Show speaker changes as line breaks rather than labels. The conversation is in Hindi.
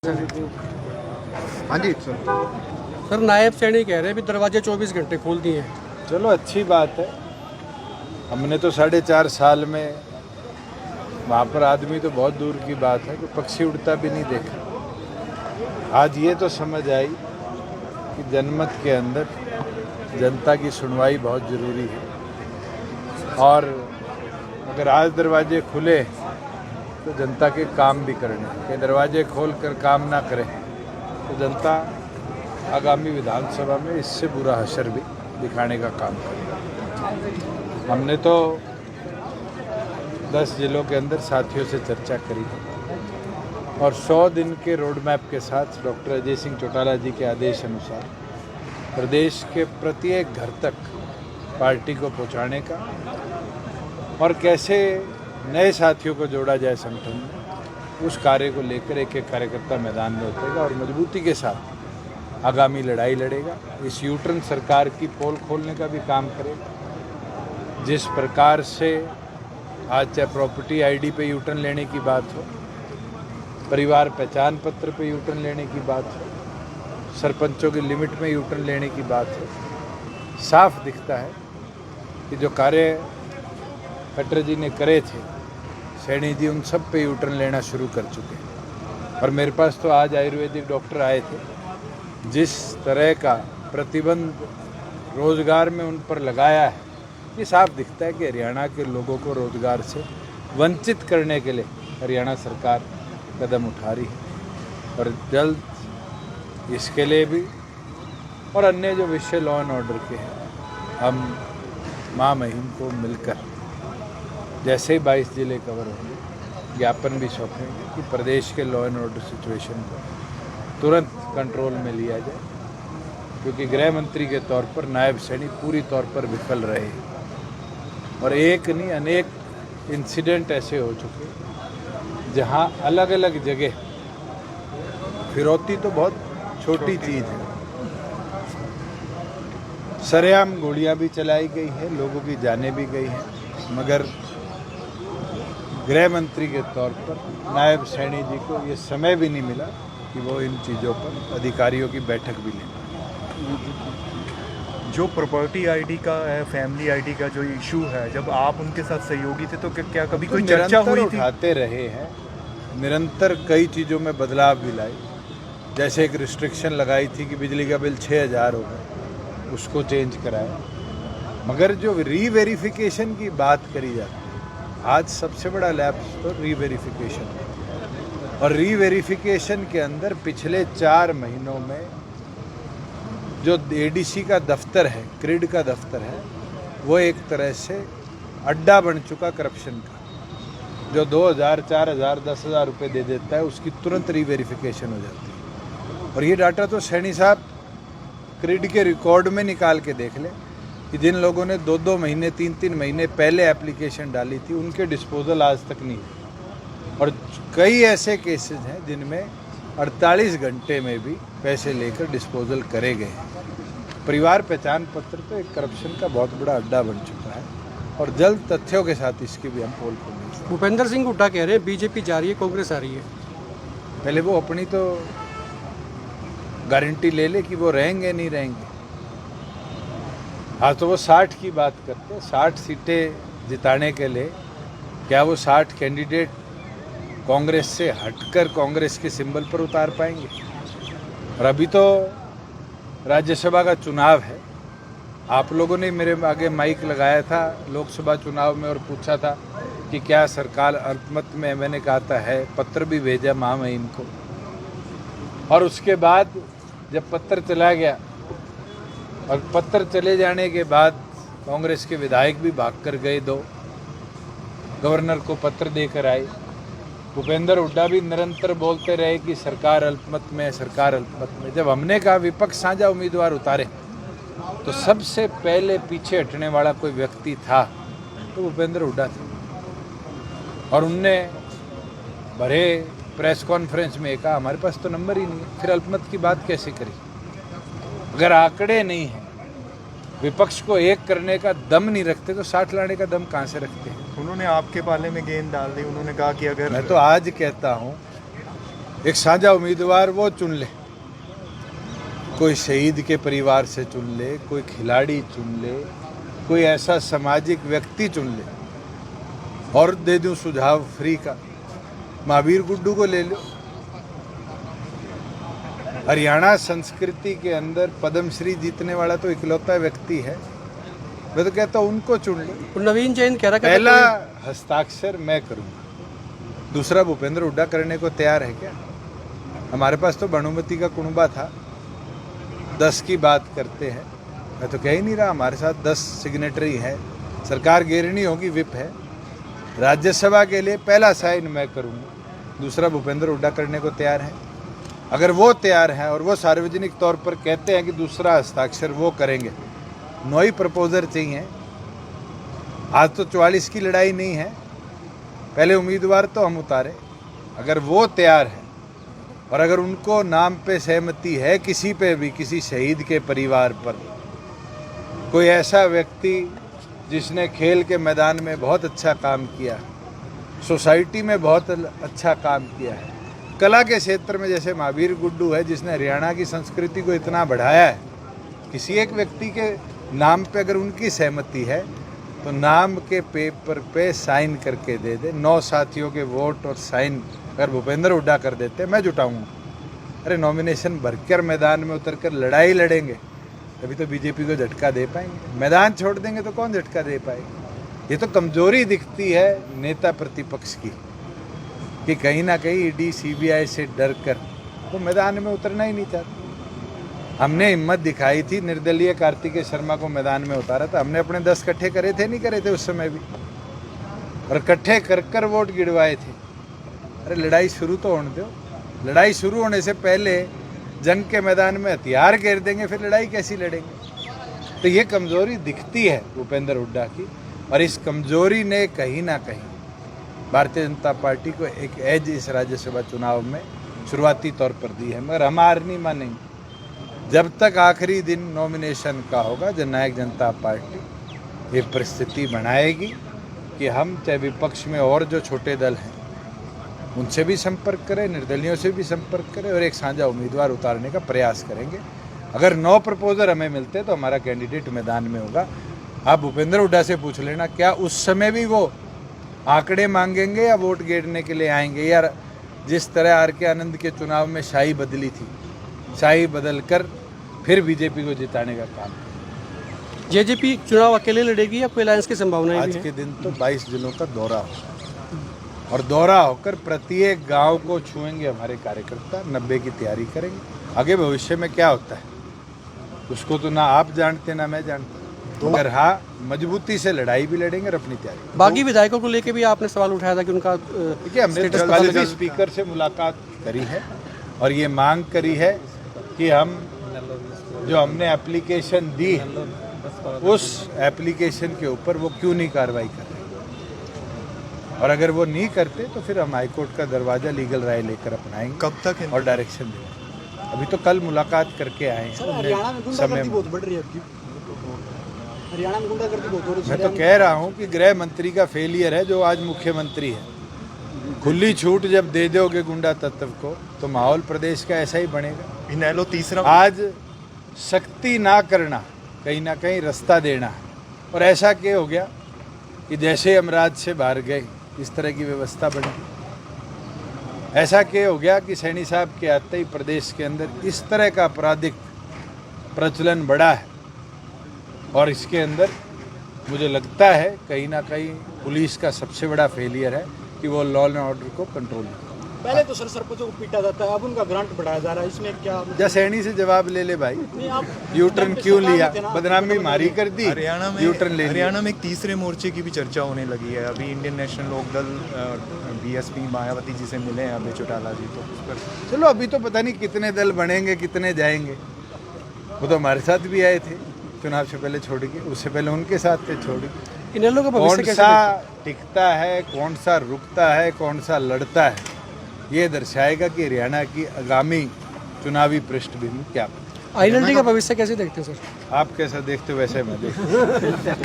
हाँ जी सर।
सर नायब सैनी कह रहे हैं भी दरवाजे 24 घंटे खोल दिए हैं।
चलो अच्छी बात है। हमने तो 4.5 साल में वहाँ पर आदमी तो बहुत दूर की बात है कि पक्षी उड़ता भी नहीं देखा। आज ये तो समझ आई कि जनमत के अंदर जनता की सुनवाई बहुत ज़रूरी है और अगर आज दरवाजे खुले तो जनता के काम भी करने के दरवाजे खोल कर काम ना करे तो जनता आगामी विधानसभा में इससे बुरा हशर भी दिखाने का काम करेगा। हमने तो 10 जिलों के अंदर साथियों से चर्चा करी थी और 100 दिन के रोड मैप के साथ डॉक्टर अजय सिंह चौटाला जी के आदेश अनुसार प्रदेश के प्रत्येक घर तक पार्टी को पहुंचाने का और कैसे नए साथियों को जोड़ा जाए संगठन में, उस कार्य को लेकर एक एक कार्यकर्ता मैदान में उतरेगा और मजबूती के साथ आगामी लड़ाई लड़ेगा। इस यूटर्न सरकार की पोल खोलने का भी काम करेगा। जिस प्रकार से आज चाहे प्रॉपर्टी आईडी पे यूटर्न लेने की बात हो, परिवार पहचान पत्र पे यूटर्न लेने की बात हो, सरपंचों की लिमिट में यूटर्न लेने की बात हो, साफ दिखता है कि जो कार्य खट्टर जी ने करे थे, सैनी जी उन सब पे यूटर्न लेना शुरू कर चुके हैं। और मेरे पास तो आज आयुर्वेदिक डॉक्टर आए थे, जिस तरह का प्रतिबंध रोज़गार में उन पर लगाया है, ये साफ दिखता है कि हरियाणा के लोगों को रोज़गार से वंचित करने के लिए हरियाणा सरकार कदम उठा रही है और जल्द इसके लिए भी और अन्य जो विषय लॉ एंड ऑर्डर के हैं, हम माह महीम को मिलकर जैसे ही 22 जिले कवर होंगे ज्ञापन भी सौंपेंगे कि प्रदेश के लॉ एंड ऑर्डर सिचुएशन को तुरंत कंट्रोल में लिया जाए, क्योंकि गृह मंत्री के तौर पर नायब सैनी पूरी तौर पर विफल रहे और एक नहीं अनेक इंसिडेंट ऐसे हो चुके जहां अलग अलग जगह फिरौती तो बहुत छोटी चीज़ है, सरेआम गोलियां भी चलाई गई है, लोगों की जानें भी गई हैं, मगर गृह मंत्री के तौर पर नायब सैनी जी को ये समय भी नहीं मिला कि वो इन चीज़ों पर अधिकारियों की बैठक भी लें।
जो प्रॉपर्टी आईडी का है, फैमिली आईडी का जो इशू है, जब आप उनके साथ सहयोगी थे तो क्या कभी कोई चर्चा हुई थी?
उठाते रहे हैं, निरंतर कई चीज़ों में बदलाव भी लाई। जैसे एक रिस्ट्रिक्शन लगाई थी कि बिजली का बिल 6000 होगा, उसको चेंज कराया, मगर जो रीवेरिफिकेशन की बात करी जाती है, आज सबसे बड़ा लैप्स तो रीवेरिफिकेशन और रीवेरिफिकेशन के अंदर पिछले 4 महीनों में जो एडीसी का दफ्तर है, क्रिड का दफ्तर है, वो एक तरह से अड्डा बन चुका करप्शन का। जो 2000, 4000, 10,000 रुपये दे देता है, उसकी तुरंत रीवेरिफिकेशन हो जाती है। और ये डाटा तो सैनी साहब क्रिड के रिकॉर्ड में निकाल के देख लें कि जिन लोगों ने 2-2 महीने 3-3 महीने पहले एप्लीकेशन डाली थी, उनके डिस्पोजल आज तक नहीं है। और कई ऐसे केसेस हैं जिनमें 48 घंटे में भी पैसे लेकर डिस्पोजल करे गए हैं। परिवार पहचान पत्र तो एक करप्शन का बहुत बड़ा अड्डा बन चुका है और जल्द तथ्यों के साथ इसकी भी हम पोल खोलेंगे।
भूपेंद्र सिंह हुड्डा कह रहे हैं बीजेपी जा रही है, कांग्रेस आ रही है।
पहले वो अपनी तो गारंटी ले ले कि वो रहेंगे नहीं रहेंगे। हाँ, तो वो 60 की बात करते, 60 सीटें जिताने के लिए क्या वो 60 कैंडिडेट कांग्रेस से हटकर कांग्रेस के सिंबल पर उतार पाएंगे? और अभी तो राज्यसभा का चुनाव है। आप लोगों ने मेरे आगे माइक लगाया था लोकसभा चुनाव में और पूछा था कि क्या सरकार अल्पमत में, मैंने कहा था है, पत्र भी भेजा महामहिम को। और उसके बाद जब पत्र चला गया और पत्र चले जाने के बाद कांग्रेस के विधायक भी भागकर गए, 2 गवर्नर को पत्र देकर आए। भूपेंद्र हुड्डा भी निरंतर बोलते रहे कि सरकार अल्पमत में, सरकार अल्पमत में। जब हमने कहा विपक्ष साझा उम्मीदवार उतारे तो सबसे पहले पीछे हटने वाला कोई व्यक्ति था तो भूपेंद्र हुड्डा थे और उनने भरे प्रेस कॉन्फ्रेंस में कहा हमारे पास तो नंबर ही नहीं है, फिर अल्पमत की बात कैसे करी? अगर आंकड़े नहीं हैं, विपक्ष को एक करने का दम नहीं रखते तो 60 लाने का दम कहाँ से रखते हैं?
उन्होंने आपके पाले में गेंद डाल दी। उन्होंने कहा कि अगर
मैं तो आज कहता हूँ एक साझा उम्मीदवार वो चुन ले, कोई शहीद के परिवार से चुन ले, कोई खिलाड़ी चुन ले, कोई ऐसा सामाजिक व्यक्ति चुन ले। और दे दूं सुझाव फ्री का, महावीर गुड्डू को ले लो। हरियाणा संस्कृति के अंदर पद्मश्री जीतने वाला तो इकलौता व्यक्ति है, मैं तो कहता हूं उनको चुन लो।
नवीन जैन कह रहा है
पहला हस्ताक्षर मैं करूंगा, दूसरा भूपेंद्र हुड्डा करने को तैयार है क्या? हमारे पास तो भानुमति का कुनबा था, 10 की बात करते हैं। मैं तो कह ही नहीं रहा, हमारे साथ 10 सिग्नेटरी है, सरकार गिरनी होगी, विप है। राज्यसभा के लिए पहला साइन मैं करूंगा, दूसरा भूपेंद्र हुड्डा करने को तैयार है। अगर वो तैयार हैं और वो सार्वजनिक तौर पर कहते हैं कि दूसरा हस्ताक्षर वो करेंगे, 9 ही प्रपोजर चाहिए। आज तो 44 की लड़ाई नहीं है, पहले उम्मीदवार तो हम उतारे। अगर वो तैयार है और अगर उनको नाम पे सहमति है, किसी पे भी, किसी शहीद के परिवार पर, कोई ऐसा व्यक्ति जिसने खेल के मैदान में बहुत अच्छा काम किया, सोसाइटी में बहुत अच्छा काम किया है, कला के क्षेत्र में जैसे महावीर गुड्डू है जिसने हरियाणा की संस्कृति को इतना बढ़ाया है, किसी एक व्यक्ति के नाम पे अगर उनकी सहमति है तो नाम के पेपर पे साइन करके दे दे। 9 साथियों के वोट और साइन अगर भूपेंद्र हुड्डा कर देते, मैं जुटाऊंगा। अरे नॉमिनेशन भरकर मैदान में उतरकर लड़ाई लड़ेंगे, तभी तो बीजेपी को झटका दे पाएंगे। मैदान छोड़ देंगे तो कौन झटका दे पाएगा? ये तो कमजोरी दिखती है नेता प्रतिपक्ष की कि कहीं ना कहीं ईडी सीबीआई से डर कर वो मैदान में उतरना ही नहीं चाहते। हमने हिम्मत दिखाई थी, निर्दलीय कार्तिकेय शर्मा को मैदान में उतारा था, हमने अपने 10 इकट्ठे करे थे, नहीं करे थे उस समय भी, और इकट्ठे कर कर वोट गिरवाए थे। अरे लड़ाई शुरू तो होने दो, लड़ाई शुरू होने से पहले जंग के मैदान में हथियार घेर देंगे, फिर लड़ाई कैसी लड़ेंगे? तो ये कमजोरी दिखती है भूपेंद्र हुड्डा की, और इस कमजोरी ने कहीं ना कहीं भारतीय जनता पार्टी को एक एज इस राज्यसभा चुनाव में शुरुआती तौर पर दी है। मगर हम हार नहीं मानेंगे जब तक आखिरी दिन नॉमिनेशन का होगा। जननायक जनता पार्टी ये परिस्थिति बनाएगी कि हम चाहे विपक्ष में और जो छोटे दल हैं उनसे भी संपर्क करें, निर्दलियों से भी संपर्क करें और एक साझा उम्मीदवार उतारने का प्रयास करेंगे। अगर 9 प्रपोजल हमें मिलते तो हमारा कैंडिडेट मैदान में होगा। आप भूपेंद्र हुड्डा से पूछ लेना, क्या उस समय भी वो आंकड़े मांगेंगे या वोट गिरने के लिए आएंगे? यार जिस तरह आर के आनंद के चुनाव में शाही बदली थी, शाही बदल कर फिर बीजेपी को जिताने का काम।
जेजेपी चुनाव अकेले लड़ेगी या कोई अलायंस की संभावना?
आज के दिन तो 22 जिलों का दौरा होगा और दौरा होकर प्रत्येक गांव को छुएंगे हमारे कार्यकर्ता, 90 की तैयारी करेंगे। आगे भविष्य में क्या होता है उसको तो ना आप जानते ना मैं जानता, मगर हाँ मजबूती से लड़ाई भी लड़ेंगे और अपनी तैयारी।
बागी विधायकों को लेकर भी आपने सवाल उठाया था कि उनका
देखिए, हमने कल भी स्पीकर से मुलाकात करी है और ये मांग करी है कि हम जो हमने एप्लीकेशन दी है उस एप्लीकेशन के ऊपर वो क्यों नहीं कार्रवाई कर रहे, और अगर वो नहीं करते तो फिर हम हाईकोर्ट का दरवाजा लीगल राय लेकर अपनाएंगे।
कब तक है?
और डायरेक्शन देंगे। अभी तो कल मुलाकात करके आए हैं।
हरियाणा में गुंडागर्दी बहुत बढ़ रही है आपकी, हरियाणा में गुंडागर्दी बहुत हो रही है।
मैं तो कह रहा हूँ कि गृह मंत्री का फेलियर है जो आज मुख्यमंत्री है। खुली छूट जब दे दोगे गुंडा तत्व को तो माहौल प्रदेश का ऐसा ही बनेगा।
इनेलो तीसरा
आज सख्ती ना करना, कहीं ना कहीं रास्ता देना है, और ऐसा क्या हो गया कि जैसे हम राज्य से बाहर गए इस तरह की व्यवस्था बनी। ऐसा क्या हो गया कि सैनी साहब के आते ही प्रदेश के अंदर इस तरह का आपराधिक प्रचलन बढ़ा है, और इसके अंदर मुझे लगता है कहीं ना कहीं पुलिस का सबसे बड़ा फेलियर है कि वो लॉ एंड ऑर्डर को कंट्रोल नहीं।
पहले तो सरपंचों को पीटा जाता है, अब उनका ग्रांट बढ़ाया जा रहा है, इसमें क्या?
जा सैनी से जवाब ले ले भाई,
नहीं, आप
यूटर्न क्यों लिया, बदनामी मारी कर दी,
हरियाणा में
यूटर्न ले लिया।
हरियाणा में एक तीसरे मोर्चे की भी चर्चा होने लगी है। अभी Indian National Lokdal BSP Mayawati ji से मिले हैं अभय चौटाला जी, तो उस पर
चलो अभी तो पता नहीं कितने दल बनेंगे, कितने जाएंगे। वो तो हमारे साथ भी आए थे चुनाव से पहले छोड़ के, उससे पहले उनके साथ थे छोड़ के।
इनेलो का भविष्य
कौन
कैसे
सा टिकता है, कौन सा रुकता है, कौन सा लड़ता है, ये दर्शाएगा कि हरियाणा की आगामी चुनावी पृष्ठभूमि क्या है।
आईएनएलडी का भविष्य कैसे देखते हैं सर?
आप कैसा देखते हो वैसे मैं देखता हूं।